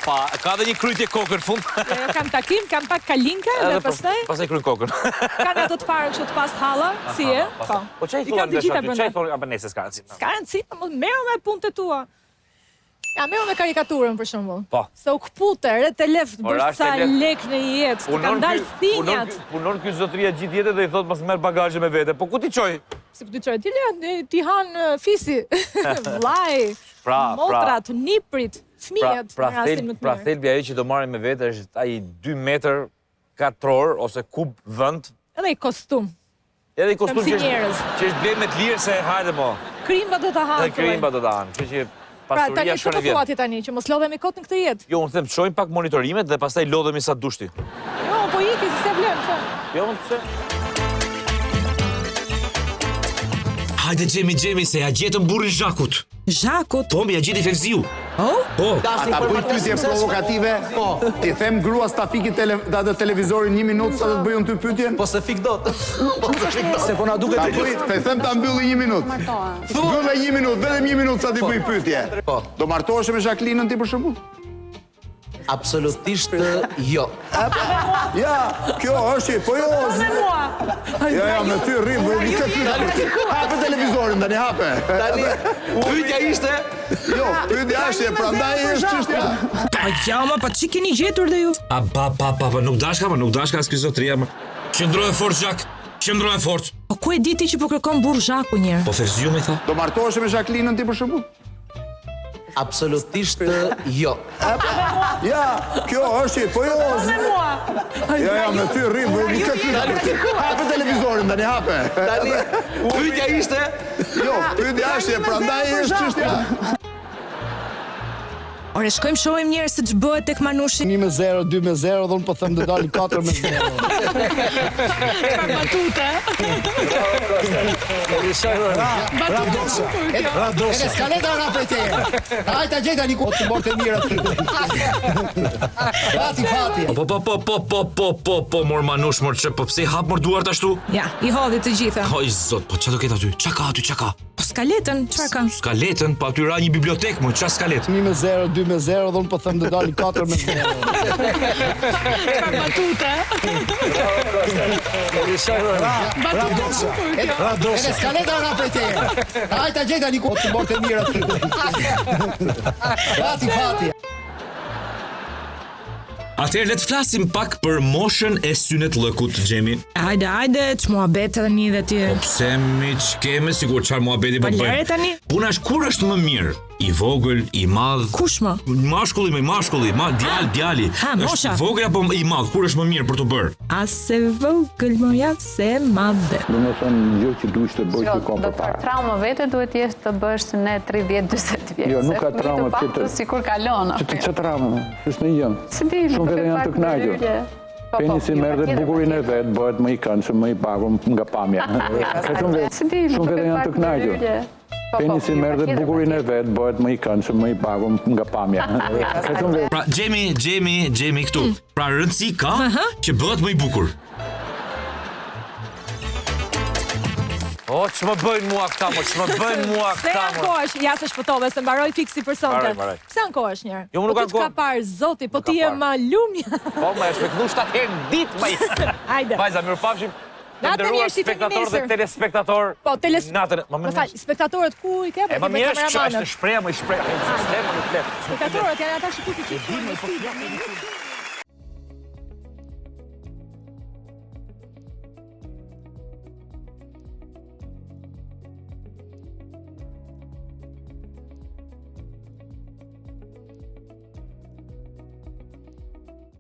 Pa, ka dhe një krytje kokën fund. Kam takim, kam pak kalinka dhe pastaj... Pastaj kryjnë kokën. Kanë ato të parë kështu të pas halla, si e? Po që i thonë dhe shatë, që i thonë, apo nese s'ka rëndësi. S'ka rëndësi, merë me punët e tua. Ja, merë me karikaturën, për shembull. Po. Se u këpute, re të left, bërë sa lek në jetë, të kanë dalë thinjat. Punon kjo zotëria gjithë jetë dhe i thotë mos merë bagazhe me vete. Po ku ti qoj? Si ku ti qoj? Ti hanë fisi, vlaj, motrat, niprit, fëmijët, në rastin më të mirë. Pra thelbi ajo që do marrim me vete është ai 2 metër katror ose kub vend. Edhe i kostum. Edhe i kostum që është blen me të lirë se hajde mo. Krimba do të hanë. Krimba do të hanë. Që që pra tani që të thuati tani, që mos lodhemi kot në këtë jetë. Jo, unë them, shojmë pak monitorimet dhe pastaj lodhemi sa dushti. Jo, po iki, si se vlem, që? Jo, unë pëse. Hajde, Gjemi, se ja gjetëm burrin Zhakut. Zhakut? Po, ja gjeti Felziu. Po. Ata bëjnë pyetje provokative. Ti them gruas ta fiki televizorin 1 minutë sa do të bëj unë ty pyetje? Po se fik dot. Se po na duket të them ta mbylli 1 minutë. Mbyllë 1 minutë, vetëm 1 minutë sa ti bëj pyetje. Do martohesh me Jacqueline ti për shembull? Absolutisht jo. Ja, kjo është, po jo. Ja, me ty rrim, hape televizorin tani, hape. Tani, pyetja ishte? Jo, pyetja është, prandaj është çështja. Pa jama, pa ç'i keni gjetur dhe ju? Pa, nuk dashka s'ky zotëria. Qëndroj fort Zhak, qëndroj fort. Po ku e di ti që po kërkon burr Zhaku njëherë? Po Felziu më tha. Do martohesh me Jacqueline ti për shembull? Absolutisht jo. Ja, kjo është, po jo. Ja, me ty rrim, hape televizorin tani, hape. Tani, pyetja ishte? Jo, pyetja është, prandaj është çështja. Ore, shkojmë shohim njerë se që bëhet tek Manushi. 1-0, 2-0, dhe unë po them të dalim 4-0. Batute. Radosha. Skaleta ora për te. Hajta gjeta një kohë të morte mirë aty. Fati. Po, mor Manush, mor që, po pse hap mor duart ashtu? Ja, i hodhi të gjitha. O, i zot, po që do ketë aty? Qa ka aty, qa ka? Po skaletën, qëra ka? Skaletën, po aty ra një bibliotek, mo, qa skalet? 1-0, 2-0, dhe unë po them të dalim 4-0. Batute. Radosha. Skaleta ora për te. Hajta gjeta një kohë të morte mirë aty. Fati. Atëherë le të flasim pak për moshën e synet lëkut, Gjemi. Hajde, që muhabet edhe një dhe ti. Po pse mi ç'keme, sigur çfarë muhabeti po bëjmë. Lere tani? Puna është kur është më mirë, i vogël, i madh. Kush më? Mashkulli, djali. Ha, mosha. Është vogël apo i madh, kur është më mirë për të bërë? Ase vogël më ja se madhe. Domethënë gjë që duhet të bësh kohë përpara. Trauma vete duhet jesh të bësh në 30-40 vjeç. Jo, nuk ka trauma tjetër. Sikur kalon. Ç'të trauma? Është një gjë. Si di, shumë vete janë të kënaqur. Peni si merr dhe bukurin e vet, bëhet më i këndshëm, më i pagur nga pamja. Shumë vete janë të kënaqur. Peni si merr dhe bukurin e vet, bëhet më i këndshëm, më i pagur nga pamja. Pra, Gjemi këtu. Pra, rëndësi ka që bëhet më i bukur. O, që më bëjnë mua këta, Se ankohesh, ja se shpëtove, se mbaroj fiksi për sonte. Mbaroj. Se ankohesh njerë? Jo, më nuk Po ti ankohem. ka parë, zoti, po ti e ma lumja. Po, më e shpeknu 7 herë në ditë, ma Hajde. Vajza, mirë pafshim. Natën mirë, si spektator dhe feminisër. telespektator. Po, Më falj, spektatorët ku i ke? E më mirë është shpreja, më i shpreja. Spektatorët janë ata shikuesi që